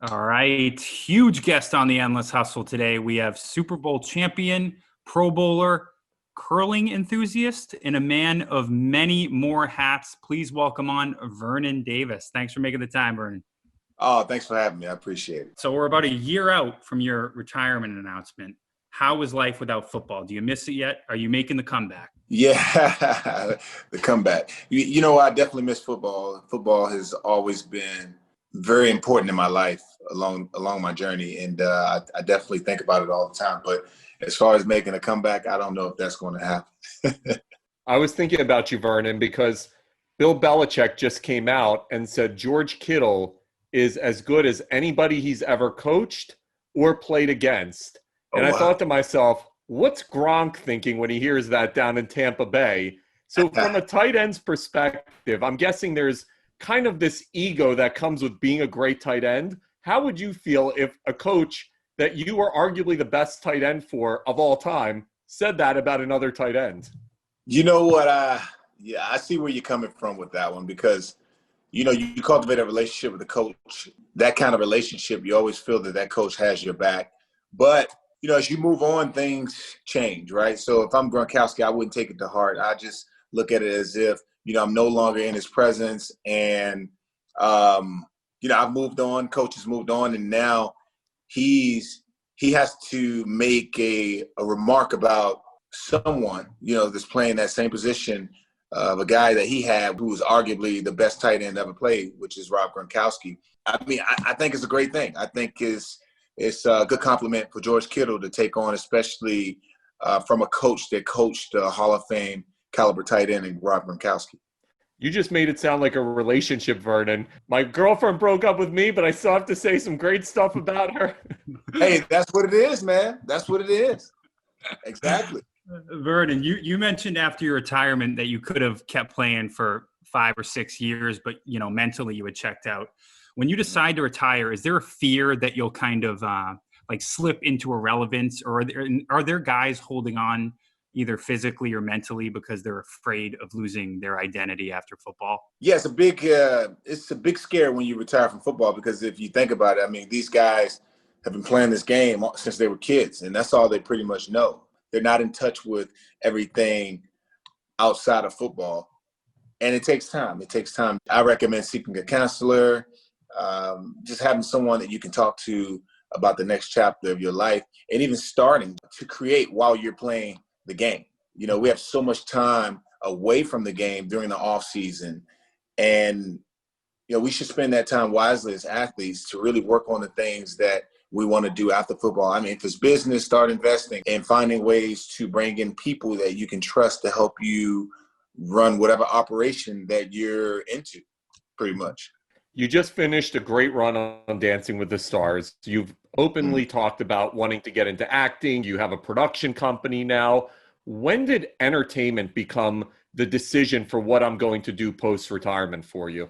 All right. Huge guest on the Endless Hustle today. We have Super Bowl champion, Pro Bowler, curling enthusiast, and a man of many more hats. Please welcome on Vernon Davis. Thanks for making the time, Vernon. Oh, thanks for having me. I appreciate it. So we're about a year out from your retirement announcement. How is life without football? Do you miss it yet? Are you making the comeback? Yeah, the comeback. I definitely miss football. Football has always been very important in my life along my journey, and I definitely think about it all the time. But as far as making a comeback, I don't know if that's going to happen. I was thinking about you, Vernon, because Bill Belichick just came out and said George Kittle is as good as anybody he's ever coached or played against. And Oh, I wow. thought to myself, what's Gronk thinking when he hears that down in Tampa Bay? So from a tight end's perspective, I'm guessing there's kind of this ego that comes with being a great tight end. How would you feel if a coach that you were arguably the best tight end for of all time said that about another tight end? You know what? I see where you're coming from with that one because, you cultivate a relationship with the coach. That kind of relationship, you always feel that coach has your back. But, as you move on, things change, right? So if I'm Gronkowski, I wouldn't take it to heart. I just look at it as if, I'm no longer in his presence. And, I've moved on, coach has moved on, and now he has to make a remark about someone, that's playing that same position of a guy that he had who was arguably the best tight end ever played, which is Rob Gronkowski. I mean, I think it's a great thing. I think it's a good compliment for George Kittle to take on, especially from a coach that coached a Hall of Fame caliber tight end in Rob Gronkowski. You just made it sound like a relationship, Vernon. My girlfriend broke up with me, but I still have to say some great stuff about her. Hey, that's what it is, man. That's what it is. Exactly. Vernon, you mentioned after your retirement that you could have kept playing for 5 or 6 years, but mentally you had checked out. When you decide to retire, is there a fear that you'll kind of slip into irrelevance, or are there guys holding on either physically or mentally because they're afraid of losing their identity after football? Yeah, it's a big scare when you retire from football because if you think about it, I mean, these guys have been playing this game since they were kids, and that's all they pretty much know. They're not in touch with everything outside of football, and it takes time. It takes time. I recommend seeking a counselor, just having someone that you can talk to about the next chapter of your life, and even starting to create while you're playing the game. We have so much time away from the game during the off season, and we should spend that time wisely as athletes to really work on the things that we want to do after football. I mean, if it's business, start investing and finding ways to bring in people that you can trust to help you run whatever operation that you're into, pretty much. You just finished a great run on Dancing with the Stars. You've openly talked about wanting to get into acting. You have a production company now. When did entertainment become the decision for what I'm going to do post-retirement for you?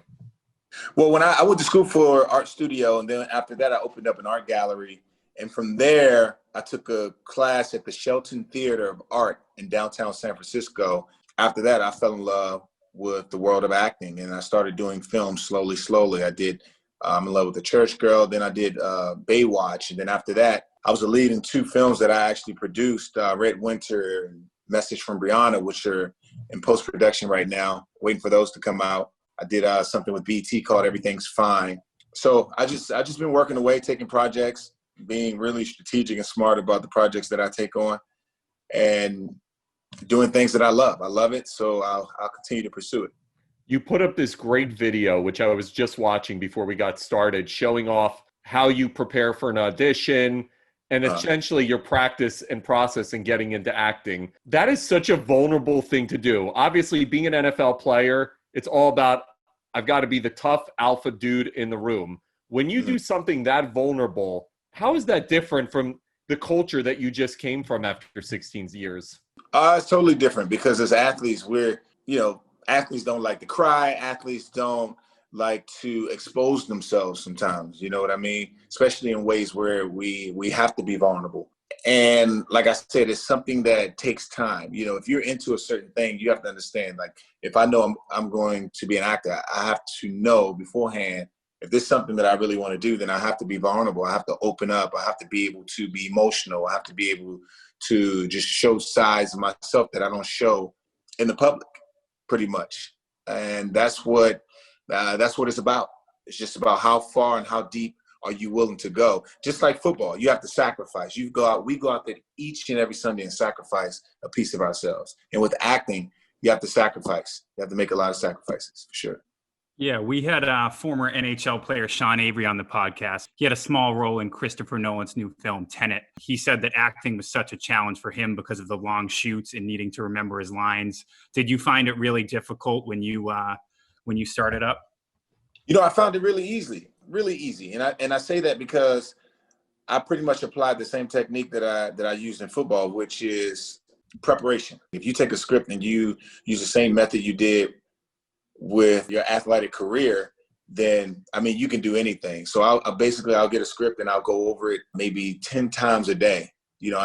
Well, when I went to school for art studio, and then after that, I opened up an art gallery. And from there, I took a class at the Shelton Theater of Art in downtown San Francisco. After that, I fell in love with the world of acting, and I started doing films slowly. I did I'm in Love with the Church Girl. Then I did Baywatch. And then after that, I was a lead in 2 films that I actually produced, Red Winter and Message from Brianna, which are in post-production right now, waiting for those to come out. I did something with BT called Everything's Fine. So I just been working away, taking projects, being really strategic and smart about the projects that I take on, and doing things that I love. I love it, so I'll continue to pursue it. You put up this great video, which I was just watching before we got started, showing off how you prepare for an audition and essentially your practice and process in getting into acting. That is such a vulnerable thing to do. Obviously, being an NFL player, it's all about, I've got to be the tough alpha dude in the room. When you do something that vulnerable, how is that different from the culture that you just came from after 16 years? It's totally different because as athletes, athletes don't like to cry. Athletes don't like to expose themselves sometimes. You know what I mean? Especially in ways where we have to be vulnerable. And like I said, it's something that takes time. If you're into a certain thing, you have to understand, like, if I know I'm going to be an actor, I have to know beforehand if this is something that I really want to do, then I have to be vulnerable. I have to open up. I have to be able to be emotional. I have to be able to just show sides of myself that I don't show in the public, pretty much. And that's what it's about. It's just about how far and how deep are you willing to go. Just like football, you have to sacrifice. We go out there each and every Sunday and sacrifice a piece of ourselves. And with acting, you have to sacrifice. You have to make a lot of sacrifices, for sure. Yeah, we had former NHL player Sean Avery on the podcast. He had a small role in Christopher Nolan's new film, Tenet. He said that acting was such a challenge for him because of the long shoots and needing to remember his lines. Did you find it really difficult when you started up? I found it really easy. And I say that because I pretty much applied the same technique that I used in football, which is preparation. If you take a script and you use the same method you did with your athletic career, then, you can do anything. So I'll get a script and I'll go over it maybe 10 times a day, and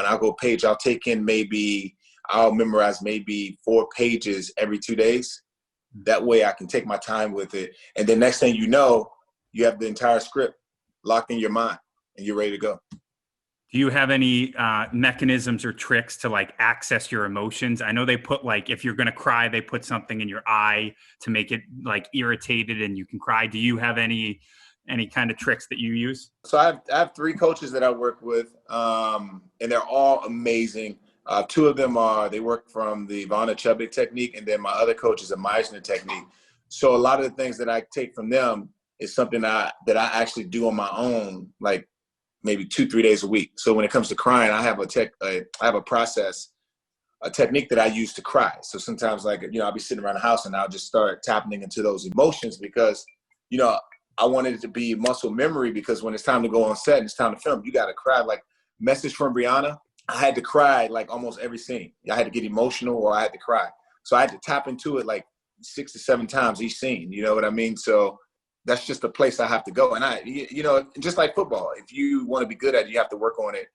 I'll memorize maybe 4 pages every 2 days. That way I can take my time with it. And the next thing you know, you have the entire script locked in your mind and you're ready to go. Do you have any mechanisms or tricks to access your emotions? I know they put if you're going to cry, they put something in your eye to make it irritated and you can cry. Do you have any kind of tricks that you use? So I have 3 coaches that I work with, and they're all amazing. 2 of them they work from the Vernon Davis technique, and then my other coach is a Meisner technique. So a lot of the things that I take from them is something that I actually do on my own, maybe 2-3 days a week. So when it comes to crying, I have a process, a technique that I use to cry. So sometimes I'll be sitting around the house and I'll just start tapping into those emotions because, I wanted it to be muscle memory, because when it's time to go on set and it's time to film, you got to cry. Message from Brianna, I had to cry almost every scene. I had to get emotional or I had to cry. So I had to tap into it 6 to 7 times each scene. You know what I mean? So that's just a place I have to go. And just like football, if you want to be good at it, you have to work on it,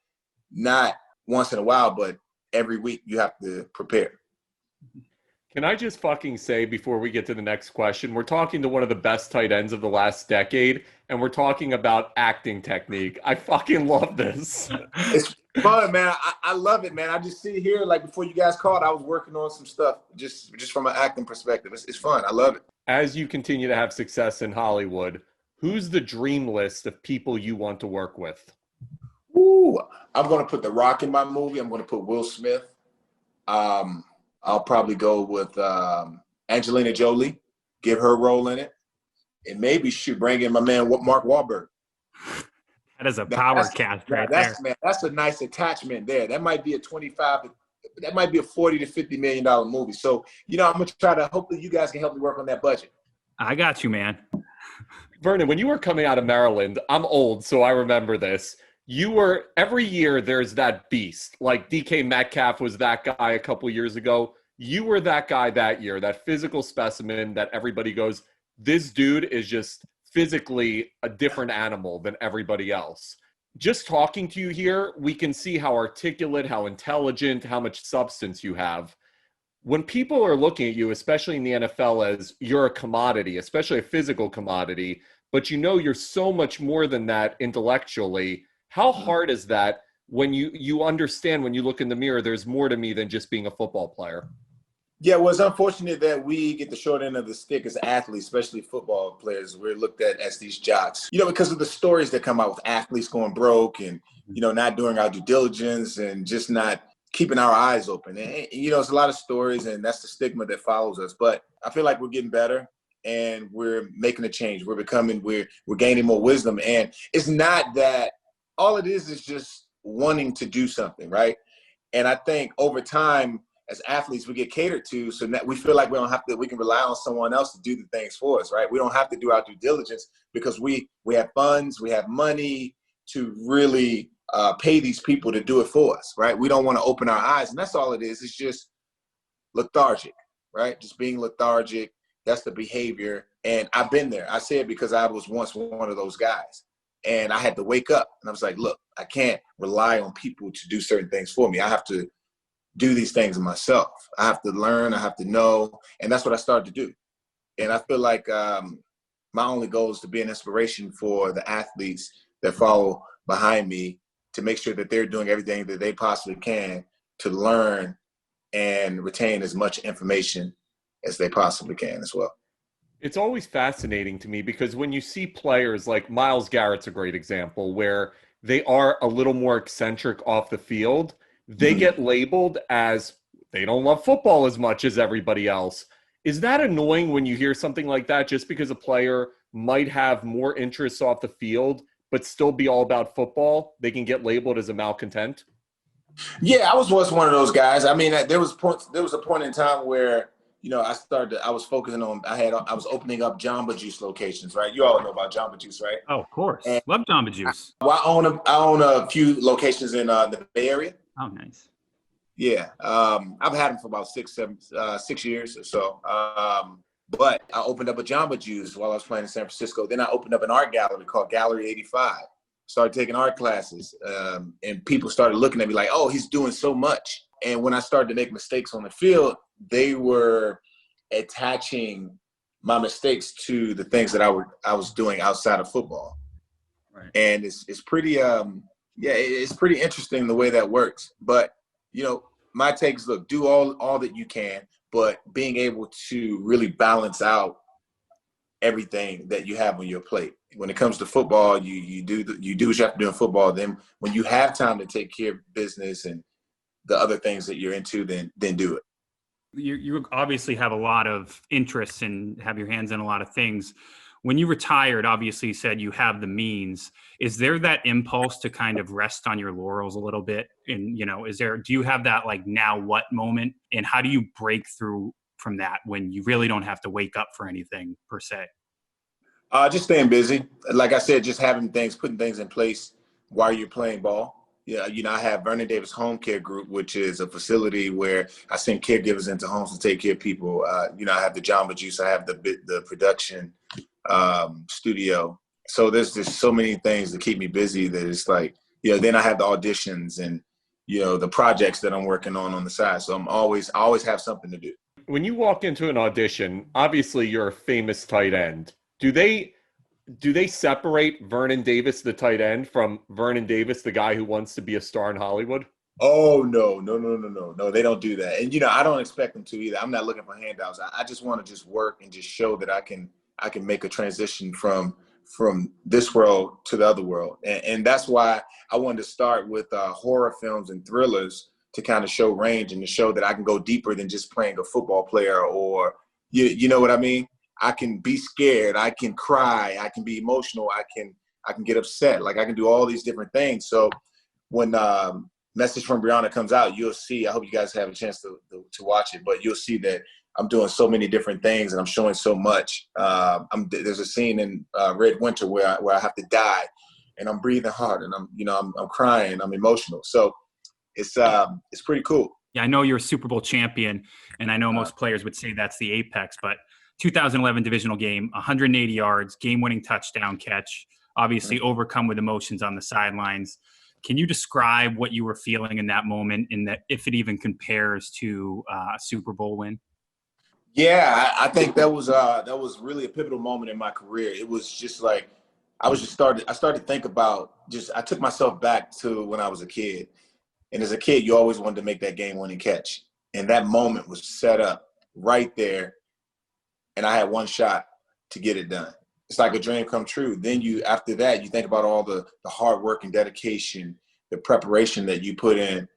not once in a while, but every week you have to prepare. Can I just fucking say before we get to the next question, we're talking to one of the best tight ends of the last decade, and we're talking about acting technique. I fucking love this. It's fun, man. I love it, man. I just sit here, before you guys called, I was working on some stuff just from an acting perspective. It's fun. I love it. As you continue to have success in Hollywood, who's the dream list of people you want to work with? Ooh, I'm going to put The Rock in my movie. I'm going to put Will Smith. I'll probably go with Angelina Jolie, give her a role in it. And maybe bring in my man Mark Wahlberg. That is a power cast right there. Man, that's a nice attachment there. That might be a $40 to $50 million movie. So, I'm going to try to, hopefully you guys can help me work on that budget. I got you, man. Vernon, when you were coming out of Maryland, I'm old, so I remember this. Every year there's that beast. DK Metcalf was that guy a couple years ago. You were that guy that year, that physical specimen that everybody goes, this dude is just physically a different animal than everybody else. Just talking to you here, we can see how articulate, how intelligent, how much substance you have. When people are looking at you, especially in the NFL, as you're a commodity, especially a physical commodity, but you're so much more than that intellectually, how hard is that when you understand, when you look in the mirror, there's more to me than just being a football player? Yeah, well, it's unfortunate that we get the short end of the stick as athletes, especially football players. We're looked at as these jocks, because of the stories that come out with athletes going broke and, not doing our due diligence and just not keeping our eyes open. And, it's a lot of stories, and that's the stigma that follows us. But I feel like we're getting better and we're making a change. We're gaining more wisdom. And it's not that all it is just wanting to do something, right? And I think over time, as athletes, we get catered to, so that we feel like we can rely on someone else to do the things for us, right? We don't have to do our due diligence because we have funds, we have money to really pay these people to do it for us, right? We don't want to open our eyes, and that's all it is. It's just lethargic, right? Just being lethargic. That's the behavior. And I've been there. I say it because I was once one of those guys. And I had to wake up, and I was like, look, I can't rely on people to do certain things for me. I have to do these things myself. I have to learn, I have to know, and that's what I started to do. And I feel like my only goal is to be an inspiration for the athletes that follow behind me, to make sure that they're doing everything that they possibly can to learn and retain as much information as they possibly can as well. It's always fascinating to me because when you see players like Myles Garrett's a great example where they are a little more eccentric off the field, they get labeled as they don't love football as much as everybody else. Is that annoying when you hear something like that just because a player might have more interests off the field but still be all about football? They can get labeled as a malcontent? Yeah, I was once one of those guys. I mean, there was a point in time where, I was focusing on, I was opening up Jamba Juice locations, right? You all know about Jamba Juice, right? Oh, of course. And love Jamba Juice. I own a few locations in the Bay Area. Oh, nice. Yeah. I've had them for about 6 years or so. But I opened up a Jamba Juice while I was playing in San Francisco. Then I opened up an art gallery called Gallery 85. Started taking art classes, and people started looking at me like, oh, he's doing so much. And when I started to make mistakes on the field, they were attaching my mistakes to the things that I was doing outside of football. Right. And it's pretty it's pretty interesting the way that works. But my take is, look, do all that you can, but being able to really balance out everything that you have on your plate. When it comes to football, you do what you have to do in football. Then when you have time to take care of business and the other things that you're into, then do it. You obviously have a lot of interests and have your hands in a lot of things. When you retired, obviously you said you have the means. Is there that impulse to kind of rest on your laurels a little bit? And, do you have that like now what moment? And how do you break through from that when you really don't have to wake up for anything per se? Just staying busy. Like I said, just putting things in place while you're playing ball. Yeah, I have Vernon Davis Home Care Group, which is a facility where I send caregivers into homes to take care of people. I have the Jamba Juice. I have the production studio. So there's just so many things to keep me busy that it's like, then I have the auditions and, the projects that I'm working on the side. So I always have something to do. When you walk into an audition, obviously you're a famous tight end. Do they separate Vernon Davis, the tight end, from Vernon Davis, the guy who wants to be a star in Hollywood? Oh, no. No, they don't do that. And, I don't expect them to either. I'm not looking for handouts. I just want to just work and just show that I can make a transition from this world to the other world. And that's why I wanted to start with horror films and thrillers to kind of show range and to show that I can go deeper than just playing a football player or, you know what I mean? I can be scared. I can cry. I can be emotional. I can get upset. Like I can do all these different things. So when Message from Brianna comes out, you'll see, I hope you guys have a chance to watch it, but you'll see that I'm doing so many different things and I'm showing so much. There's a scene in Red Winter where I have to die and I'm breathing hard and I'm crying. I'm emotional. So it's pretty cool. Yeah, I know you're a Super Bowl champion, and I know most players would say that's the apex, but 2011 divisional game, 180 yards, game-winning touchdown catch, obviously overcome with emotions on the sidelines. Can you describe what you were feeling in that moment, and that if it even compares to a Super Bowl win? Yeah, I think that was really a pivotal moment in my career. It was just like I started to think about I took myself back to when I was a kid. And as a kid, you always wanted to make that game-winning catch. And that moment was set up right there. And I had one shot to get it done. It's like a dream come true. Then after that, you think about all the hard work and dedication, the preparation that you put in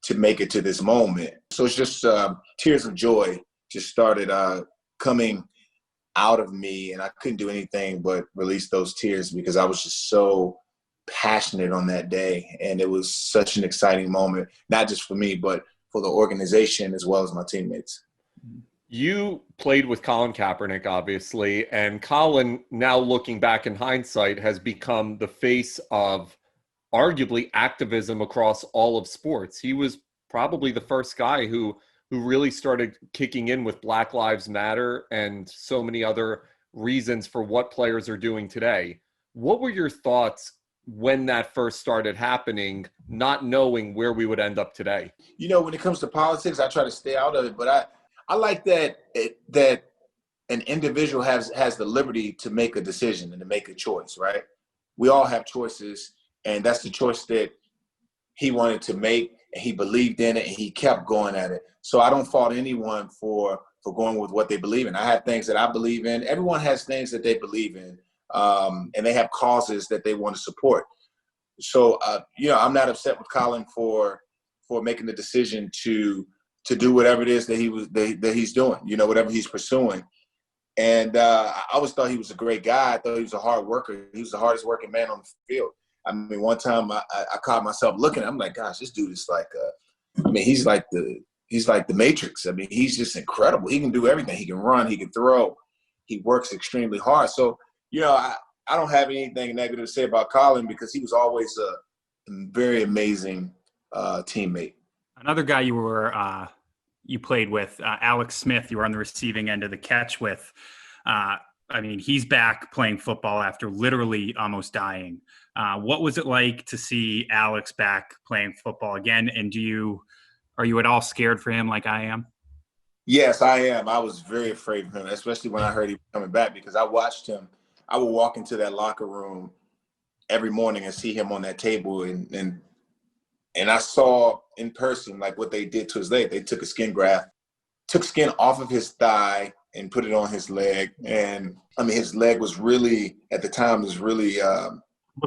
to make it to this moment. So it's just tears of joy just started coming out of me. And I couldn't do anything but release those tears because I was just so passionate on that day. And it was such an exciting moment, not just for me, but for the organization as well as my teammates. You played with Colin Kaepernick, obviously, and Colin, now looking back in hindsight, has become the face of arguably activism across all of sports. He was probably the first guy who really started kicking in with Black Lives Matter and so many other reasons for what players are doing today. What were your thoughts when that first started happening, not knowing where we would end up today? When it comes to politics, I try to stay out of it, but I like that an individual has the liberty to make a decision and to make a choice, right? We all have choices, and that's the choice that he wanted to make, and he believed in it, and he kept going at it. So I don't fault anyone for going with what they believe in. I have things that I believe in. Everyone has things that they believe in, and they have causes that they want to support. So, I'm not upset with Colin for making the decision to do whatever it is that he's doing, whatever he's pursuing. And I always thought he was a great guy. I thought he was a hard worker. He was the hardest working man on the field. I mean, one time I caught myself looking. I'm like, gosh, this dude is like, he's like the Matrix. I mean, he's just incredible. He can do everything. He can run. He can throw. He works extremely hard. So, I don't have anything negative to say about Colin because he was always a very amazing teammate. Another guy you played with, Alex Smith, you were on the receiving end of the catch with. He's back playing football after literally almost dying. What was it like to see Alex back playing football again? And are you at all scared for him like I am? Yes, I am. I was very afraid of him, especially when I heard he was coming back, because I watched him. I would walk into that locker room every morning and see him on that table, and I saw in person like what they did to his leg. They took a skin graft, took skin off of his thigh and put it on his leg. And his leg was really, at the time, Looked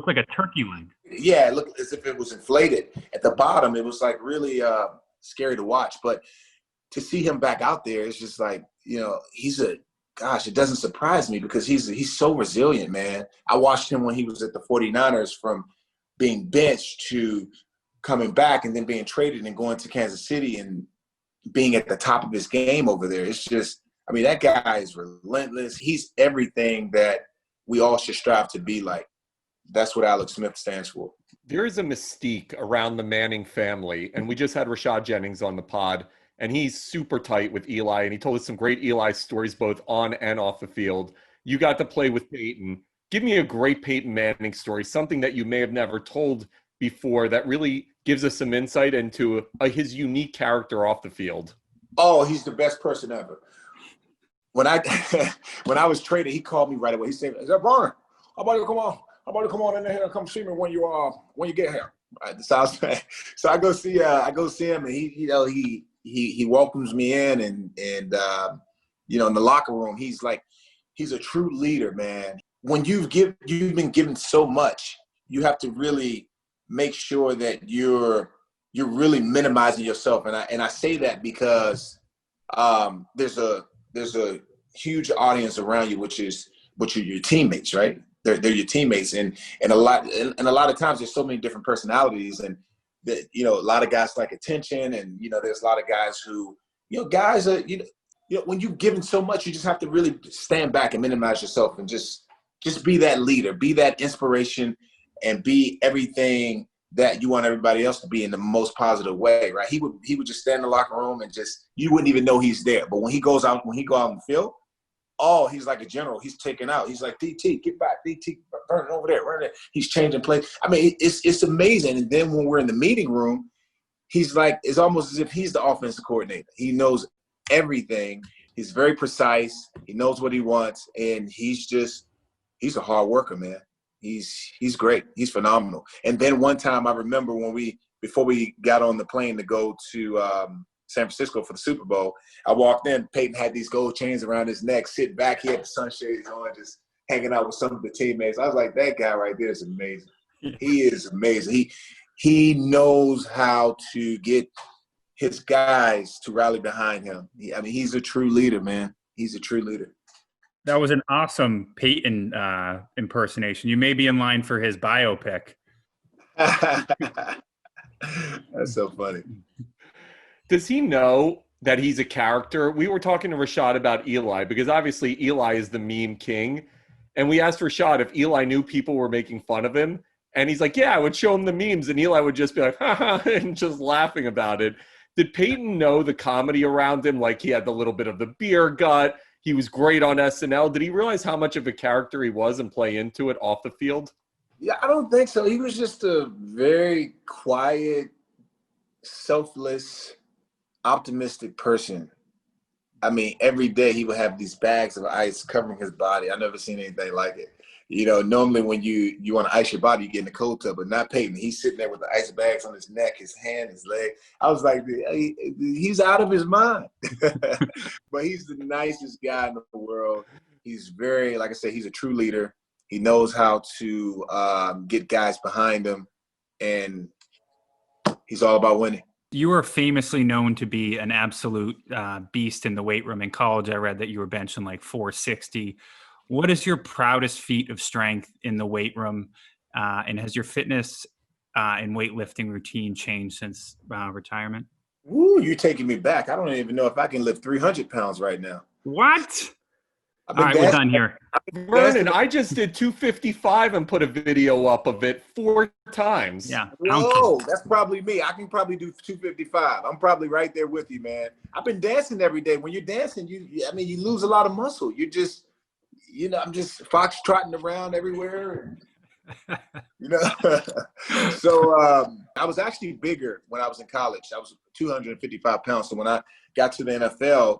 like a turkey leg. Yeah, it looked as if it was inflated. At the bottom, it was like really scary to watch. But to see him back out there, it's just like, it doesn't surprise me because he's so resilient, man. I watched him when he was at the 49ers, from being benched to coming back and then being traded and going to Kansas City and being at the top of his game over there. It's just, that guy is relentless. He's everything that we all should strive to be like. That's what Alex Smith stands for. There is a mystique around the Manning family, and we just had Rashad Jennings on the pod, and he's super tight with Eli, and he told us some great Eli stories both on and off the field. You got to play with Peyton. Give me a great Peyton Manning story, something that you may have never told before that really gives us some insight into his unique character off the field. Oh, he's the best person ever. When I was traded, he called me right away. He said, "Is that Vernon? How about you come on in here and come see me when you get here?" Right, so I go see him, and he welcomes me in, and in the locker room, he's a true leader, man. When you've been given so much, you have to really make sure that you're really minimizing yourself, and I say that because there's a huge audience around you, which are your teammates, right? They're your teammates, and a lot of times there's so many different personalities, and that a lot of guys like attention, and there's a lot of guys who guys are when you've given so much, you just have to really stand back and minimize yourself and just be that leader, be that inspiration, and be everything that you want everybody else to be in the most positive way, right? He would just stand in the locker room and you wouldn't even know he's there. But when he go out in the field, he's like a general. He's taking out. He's like, DT, get back. DT, Vernon over there, run there. He's changing plays. It's amazing. And then when we're in the meeting room, he's like, it's almost as if he's the offensive coordinator. He knows everything. He's very precise. He knows what he wants. And he's a hard worker, man. He's great. He's phenomenal. And then one time I remember before we got on the plane to go to San Francisco for the Super Bowl, I walked in, Peyton had these gold chains around his neck, sitting back, he had the sunshades on, just hanging out with some of the teammates. I was like, that guy right there is amazing. He is amazing. He knows how to get his guys to rally behind him. He's a true leader, man. He's a true leader. That was an awesome Peyton impersonation. You may be in line for his biopic. That's so funny. Does he know that he's a character? We were talking to Rashad about Eli, because obviously Eli is the meme king. And we asked Rashad if Eli knew people were making fun of him. And he's like, yeah, I would show him the memes. And Eli would just be like, ha, and just laughing about it. Did Peyton know the comedy around him? Like, he had the little bit of the beer gut. He was great on SNL. Did he realize how much of a character he was and play into it off the field? Yeah, I don't think so. He was just a very quiet, selfless, optimistic person. I mean, every day he would have these bags of ice covering his body. I never seen anything like it. You know, normally when you want to ice your body, you get in the cold tub, but not Peyton. He's sitting there with the ice bags on his neck, his hand, his leg. I was like, he's out of his mind. But he's the nicest guy in the world. He's very, like I said, he's a true leader. He knows how to get guys behind him, and he's all about winning. You are famously known to be an absolute beast in the weight room. In college, I read that you were benching like 460. What is your proudest feat of strength in the weight room? And has your fitness and weightlifting routine changed since retirement? Woo, you're taking me back. I don't even know if I can lift 300 pounds right now. What? All right, we're done here. Vernon, I just did 255 and put a video up of it 4 times. Yeah. Whoa, that's probably me. I can probably do 255. I'm probably right there with you, man. I've been dancing every day. When you're dancing, you lose a lot of muscle. You're just, I'm just foxtrotting around everywhere. So I was actually bigger when I was in college. I was 255 pounds. So when I got to the NFL,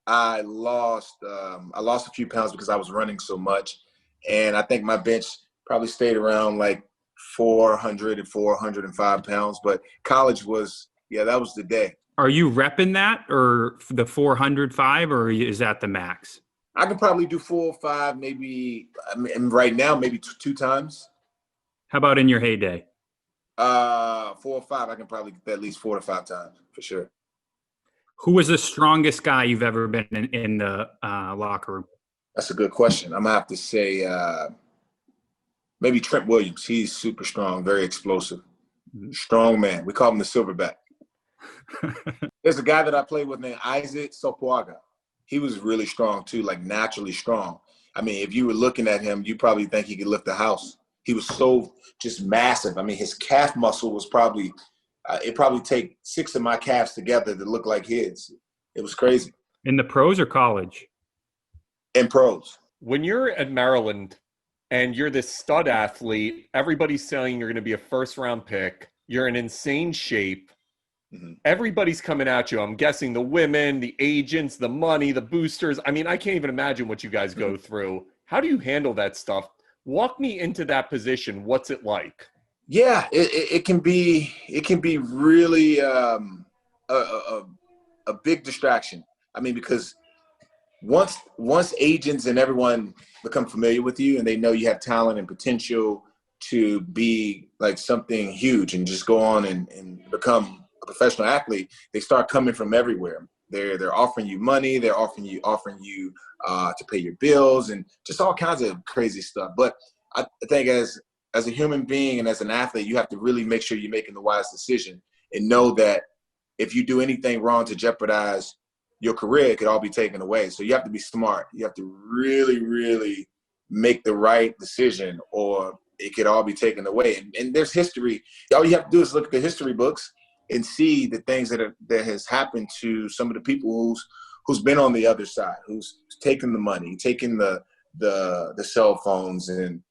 I lost a few pounds because I was running so much. And I think my bench probably stayed around like 400 and 405 pounds. But college was, that was the day. Are you repping that, or the 405, or is that the max? I could probably do 4 or 5, maybe. I mean, right now, maybe 2 times. How about in your heyday? 4 or 5. I can probably at least 4 to 5 times for sure. Who was the strongest guy you've ever been in the locker room? That's a good question. I'm gonna have to say maybe Trent Williams. He's super strong, very explosive, strong man. We call him the Silverback. There's a guy that I played with named Isaac Sopoaga. He was really strong too, like naturally strong. I mean, if you were looking at him, you probably think he could lift a house. He was so just massive. I mean, his calf muscle was probably it probably take 6 of my calves together to look like his. It was crazy. In the pros or college? In pros. When you're at Maryland and you're this stud athlete, everybody's saying you're going to be a first-round pick. You're in insane shape. Mm-hmm. Everybody's coming at you. I'm guessing the women, the agents, the money, the boosters. I mean, I can't even imagine what you guys go through. How do you handle that stuff? Walk me into that position. What's it like? Yeah, it can be really a big distraction. I mean, because once agents and everyone become familiar with you and they know you have talent and potential to be like something huge and just go on and become a professional athlete, they start coming from everywhere. They're offering you money, they're offering you to pay your bills and just all kinds of crazy stuff. But I think as a human being and as an athlete, you have to really make sure you're making the wise decision and know that if you do anything wrong to jeopardize your career, it could all be taken away. So you have to be smart. You have to really, really make the right decision or it could all be taken away. And there's history. All you have to do is look at the history books and see the things that has happened to some of the people who's been on the other side, who's taken the money, taken the cell phones and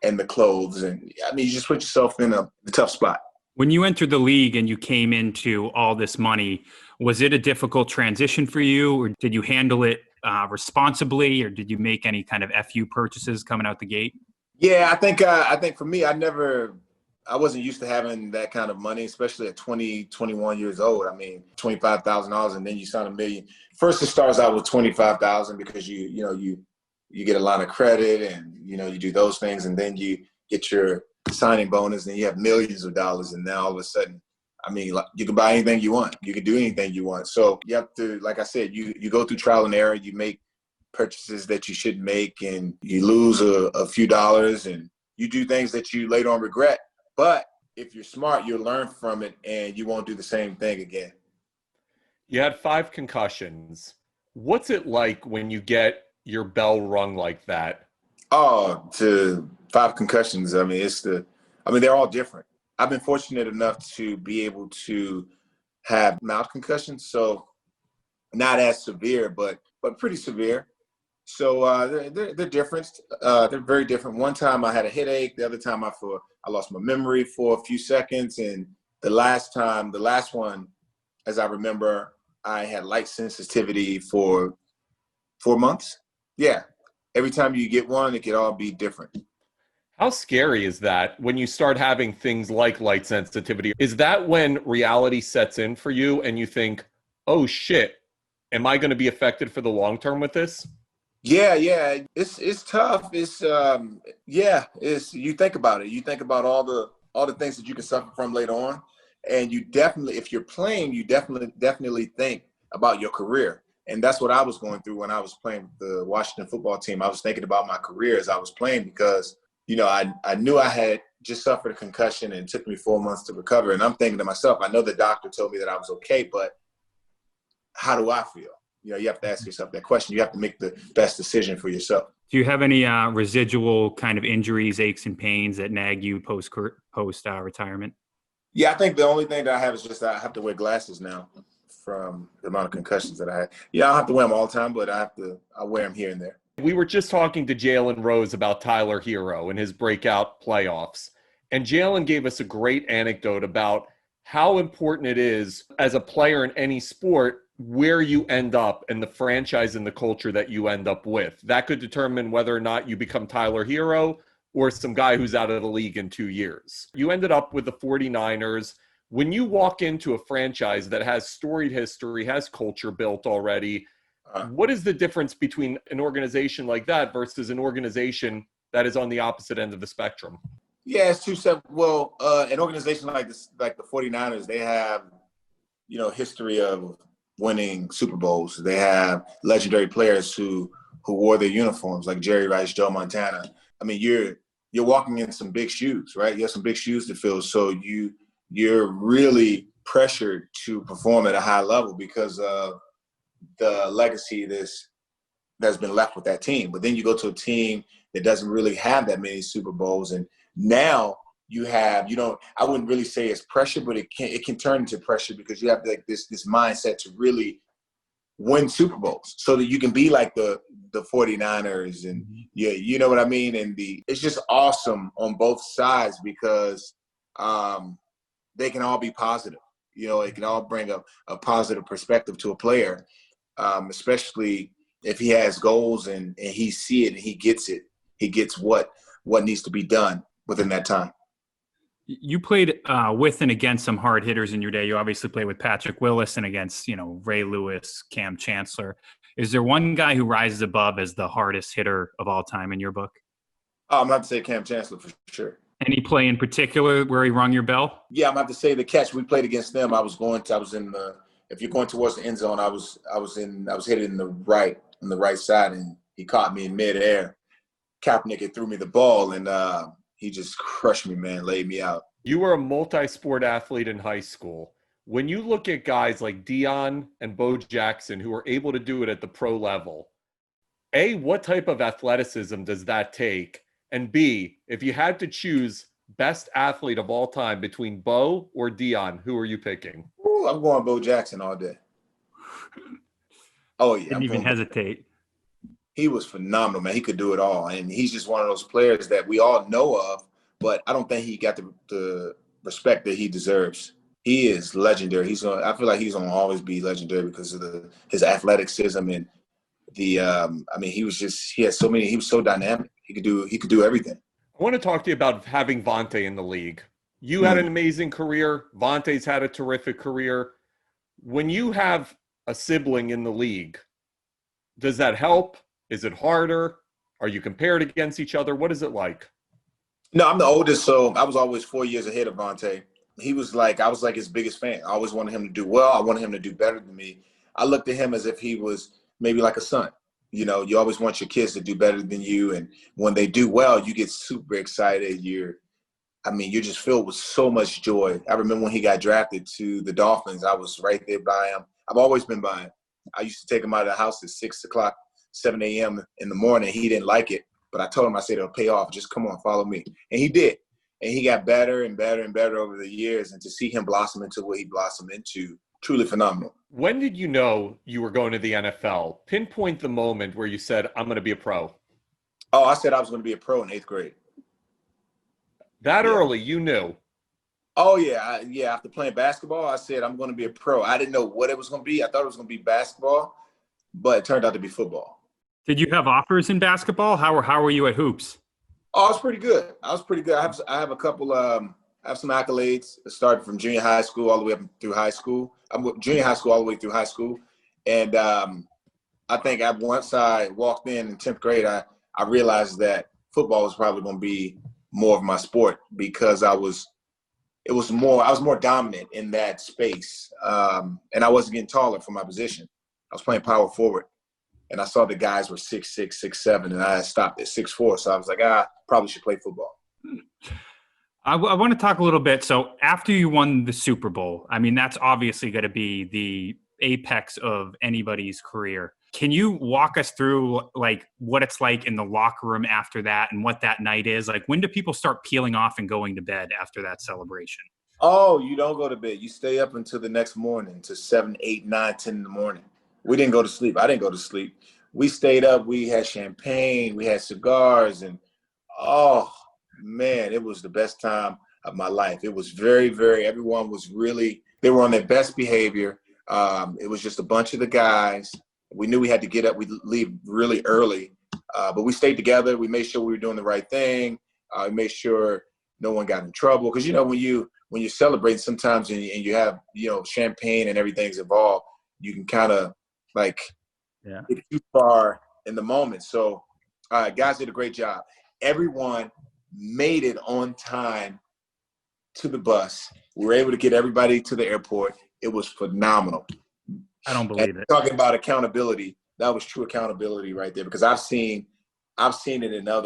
the clothes. And I mean, you just put yourself in a tough spot. When you entered the league and you came into all this money, was it a difficult transition for you, or did you handle it responsibly, or did you make any kind of FU purchases coming out the gate? Yeah, I think for me, I wasn't used to having that kind of money, especially at 20, 21 years old. I mean, $25,000 and then you sign $1 million. First, it starts out with $25,000 because you get a line of credit and, you do those things, and then you get your signing bonus and you have millions of dollars. And now all of a sudden, I mean, you can buy anything you want. You can do anything you want. So you have to, like I said, you go through trial and error. You make purchases that you shouldn't make and you lose a few dollars and you do things that you later on regret. But if you're smart, you'll learn from it and you won't do the same thing again. You had 5 concussions. What's it like when you get your bell rung like that? Oh, to 5 concussions. I mean, they're all different. I've been fortunate enough to be able to have mild concussions. So not as severe, but pretty severe. So they're different. They're very different. One time I had a headache. The other time I lost my memory for a few seconds. And the last one, as I remember, I had light sensitivity for 4 months. Yeah. Every time you get one, it could all be different. How scary is that when you start having things like light sensitivity? Is that when reality sets in for you and you think, oh shit, am I going to be affected for the long term with this? Yeah. It's tough. It's you think about it. You think about all the things that you can suffer from later on. And you definitely, if you're playing, you definitely think about your career. And that's what I was going through when I was playing with the Washington football team. I was thinking about my career as I was playing because, I knew I had just suffered a concussion and it took me 4 months to recover. And I'm thinking to myself, I know the doctor told me that I was okay, but how do I feel? You have to ask yourself that question. You have to make the best decision for yourself. Do you have any residual kind of injuries, aches, and pains that nag you post retirement? Yeah, I think the only thing that I have is just that I have to wear glasses now from the amount of concussions that I had. Yeah, I don't have to wear them all the time, but I wear them here and there. We were just talking to Jalen Rose about Tyler Hero and his breakout playoffs. And Jalen gave us a great anecdote about how important it is as a player in any sport where you end up and the franchise and the culture that you end up with. That could determine whether or not you become Tyler Hero or some guy who's out of the league in 2 years. You ended up with the 49ers. When you walk into a franchise that has storied history, has culture built already, what is the difference between an organization like that versus an organization that is on the opposite end of the spectrum? Yeah, it's two separate. Well, an organization like this, like the 49ers, they have, history of winning Super Bowls. They have legendary players who wore their uniforms, like Jerry Rice, Joe Montana. I mean, you're walking in some big shoes, right? You have some big shoes to fill. So you're really pressured to perform at a high level because of the legacy that's been left with that team. But then you go to a team that doesn't really have that many Super Bowls, and now you have, I wouldn't really say it's pressure, but it can turn into pressure because you have like this mindset to really win Super Bowls so that you can be like the 49ers and you know what I mean? And it's just awesome on both sides because they can all be positive. It can all bring a positive perspective to a player, especially if he has goals and he see it and he gets it. He gets what needs to be done within that time. You played with and against some hard hitters in your day. You obviously played with Patrick Willis and against, Ray Lewis, Cam Chancellor. Is there one guy who rises above as the hardest hitter of all time in your book? I'm going to have to say Cam Chancellor for sure. Any play in particular where he rung your bell? Yeah, I'm going to have to say the catch. We played against them. If you're going towards the end zone, I was hitting on the right side, and he caught me in midair. Kaepernick had threw me the ball, and he just crushed me, man, laid me out. You were a multi-sport athlete in high school. When you look at guys like Deion and Bo Jackson who are able to do it at the pro level, A, what type of athleticism does that take? And B, if you had to choose best athlete of all time between Bo or Deion, who are you picking? Ooh, I'm going Bo Jackson all day. Oh, yeah. Didn't even hesitate. He was phenomenal, man. He could do it all. And he's just one of those players that we all know of, but I don't think he got the respect that he deserves. He is legendary. I feel like he's going to always be legendary because of his athleticism and he was so dynamic. He could do everything. I want to talk to you about having Vontae in the league. You had an amazing career. Vontae's had a terrific career. When you have a sibling in the league, does that help? Is it harder? Are you compared against each other? What is it like? No, I'm the oldest, so I was always 4 years ahead of Vontae. I was like his biggest fan. I always wanted him to do well. I wanted him to do better than me. I looked at him as if he was maybe like a son. You always want your kids to do better than you. And when they do well, you get super excited. You're just filled with so much joy. I remember when he got drafted to the Dolphins, I was right there by him. I've always been by him. I used to take him out of the house at 6 o'clock, 7 a.m. in the morning. He didn't like it, but I told him, I said, it'll pay off. Just come on, follow me. And he did. And he got better and better and better over the years. And to see him blossom into what he blossomed into, truly phenomenal. When did you know you were going to the NFL? Pinpoint the moment where you said, I'm going to be a pro. Oh, I said I was going to be a pro in 8th grade. That early, you knew? Oh yeah, yeah. After playing basketball, I said I'm going to be a pro. I didn't know what it was going to be. I thought it was going to be basketball, but it turned out to be football. Did you have offers in basketball? How were you at hoops? Oh, I was pretty good. I was pretty good. I have a couple. I have some accolades. It started from junior high school all the way up through high school. I'm junior high school all the way through high school, and I think once I walked in 10th grade, I realized that football was probably going to be more of my sport because I was more dominant in that space, and I wasn't getting taller for my position. I was playing power forward, and I saw the guys were 6'6", 6'7", and I stopped at 6'4", so I was like, probably should play football. I want to talk a little bit. So after you won the Super Bowl, I mean, that's obviously going to be the apex of anybody's career. Can you walk us through like what it's like in the locker room after that and what that night is? Like, when do people start peeling off and going to bed after that celebration? Oh, you don't go to bed. You stay up until the next morning to 7, 8, 9, 10 in the morning. We didn't go to sleep. I didn't go to sleep. We stayed up. We had champagne. We had cigars. And, oh, man, it was the best time of my life. It was very, everyone was really, they were on their best behavior. It was just a bunch of the guys. We knew we had to get up. We leave really early. But we stayed together. We made sure we were doing the right thing. We made sure no one got in trouble. Because, when you're celebrating sometimes and you have, champagne and everything's involved, you can kind of get too far in the moment. So guys did a great job. Everyone made it on time to the bus. We were able to get everybody to the airport. It was phenomenal. I don't believe it. Talking about accountability, that was true accountability right there, because I've seen it in a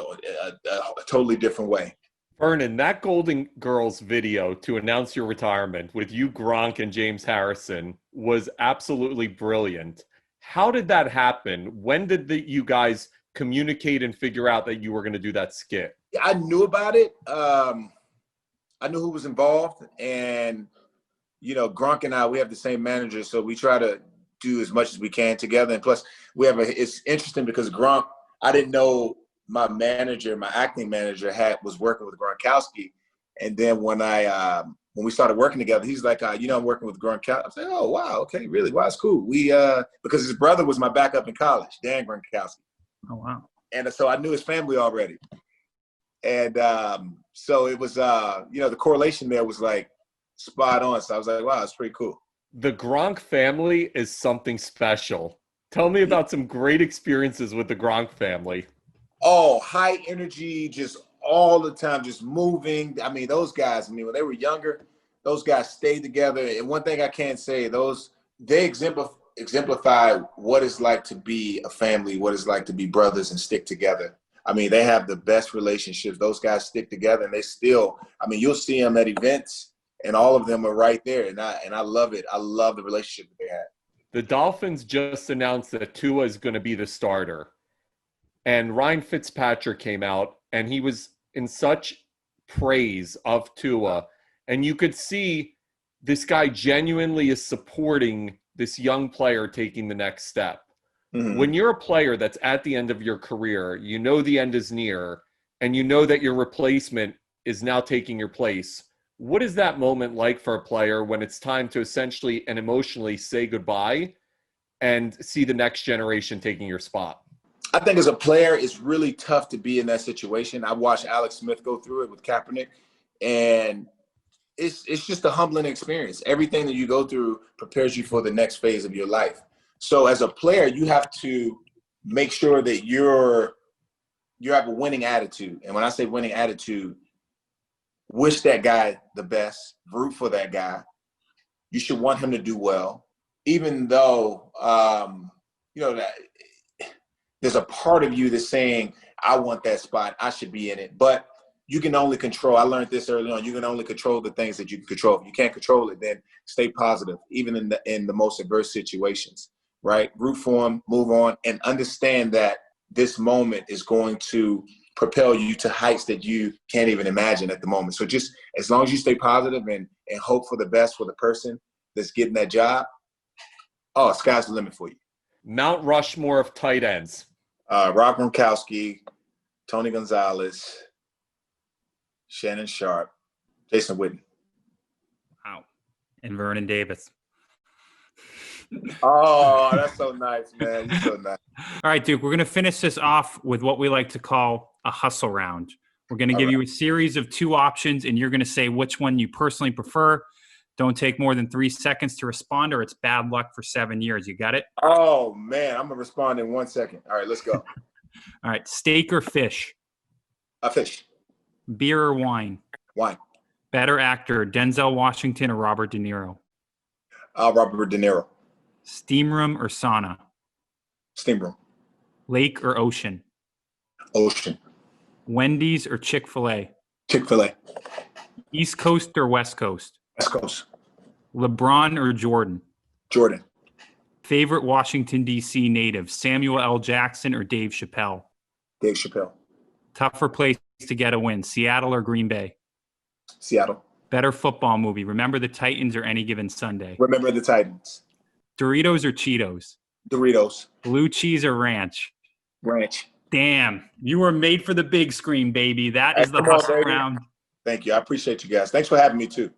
totally different way. Vernon, that Golden Girls video to announce your retirement with you, Gronk, and James Harrison was absolutely brilliant. How did that happen? When did you guys communicate and figure out that you were going to do that skit? I knew about it. I knew who was involved, and Gronk and I, we have the same manager, so we try to do as much as we can together. And plus, it's interesting because Gronk, I didn't know my acting manager was working with Gronkowski, and then when we started working together, he's like, I'm working with Gronkowski. I said, oh wow, okay, really? Wow, it's cool. We because his brother was my backup in college, Dan Gronkowski. Oh wow. And so I knew his family already. And so it was, the correlation there was like spot on. So I was like, wow, it's pretty cool. The Gronk family is something special. Tell me about some great experiences with the Gronk family. Oh, high energy, just all the time, just moving. I mean, those guys, when they were younger, those guys stayed together. And one thing I can't say, they exemplify what it's like to be a family, what it's like to be brothers and stick together. I mean, they have the best relationships. Those guys stick together, and they still, you'll see them at events, and all of them are right there. And I love it. I love the relationship that they have. The Dolphins just announced that Tua is going to be the starter. And Ryan Fitzpatrick came out, and he was in such praise of Tua. And you could see this guy genuinely is supporting this young player taking the next step. Mm-hmm. When you're a player that's at the end of your career, you know the end is near, and you know that your replacement is now taking your place. What is that moment like for a player when it's time to essentially and emotionally say goodbye and see the next generation taking your spot? I think as a player, it's really tough to be in that situation. I watched Alex Smith go through it with Kaepernick, and it's just a humbling experience. Everything that you go through prepares you for the next phase of your life. So as a player, you have to make sure that you have a winning attitude. And when I say winning attitude, wish that guy the best, root for that guy. You should want him to do well, even though, that there's a part of you that's saying, I want that spot, I should be in it. But you can only control, I learned this early on, you can only control the things that you can control. If you can't control it, then stay positive, even in the most adverse situations, right? Root for them, move on, and understand that this moment is going to propel you to heights that you can't even imagine at the moment. So just as long as you stay positive and hope for the best for the person that's getting that job, sky's the limit for you. Mount Rushmore of tight ends. Rob Gronkowski, Tony Gonzalez, Shannon Sharp, Jason Witten. And Vernon Davis. Oh, that's so nice, man. You're so nice. All right, Duke, we're going to finish this off with what we like to call a hustle round. We're going to give you a series of 2 options, and you're going to say which one you personally prefer. Don't take more than 3 seconds to respond, or it's bad luck for 7 years. You got it? Oh, man. I'm going to respond in 1 second. All right, let's go. All right, steak or fish? A fish. Beer or wine? Wine. Better actor, Denzel Washington or Robert De Niro? Robert De Niro. Steam room or sauna? Steam room. Lake or ocean? Ocean. Wendy's or Chick-fil-A? Chick-fil-A. East Coast or West Coast? West Coast. LeBron or Jordan? Jordan. Favorite Washington, D.C. native, Samuel L. Jackson or Dave Chappelle? Dave Chappelle. Tougher place to get a win, Seattle or Green Bay? Seattle. Better football movie, Remember the Titans or Any Given Sunday? Remember the Titans. Doritos or Cheetos? Doritos. Blue cheese or ranch? Ranch. Damn, you were made for the big screen, baby. That is the hustle round. Thank you. I appreciate you guys. Thanks for having me, too.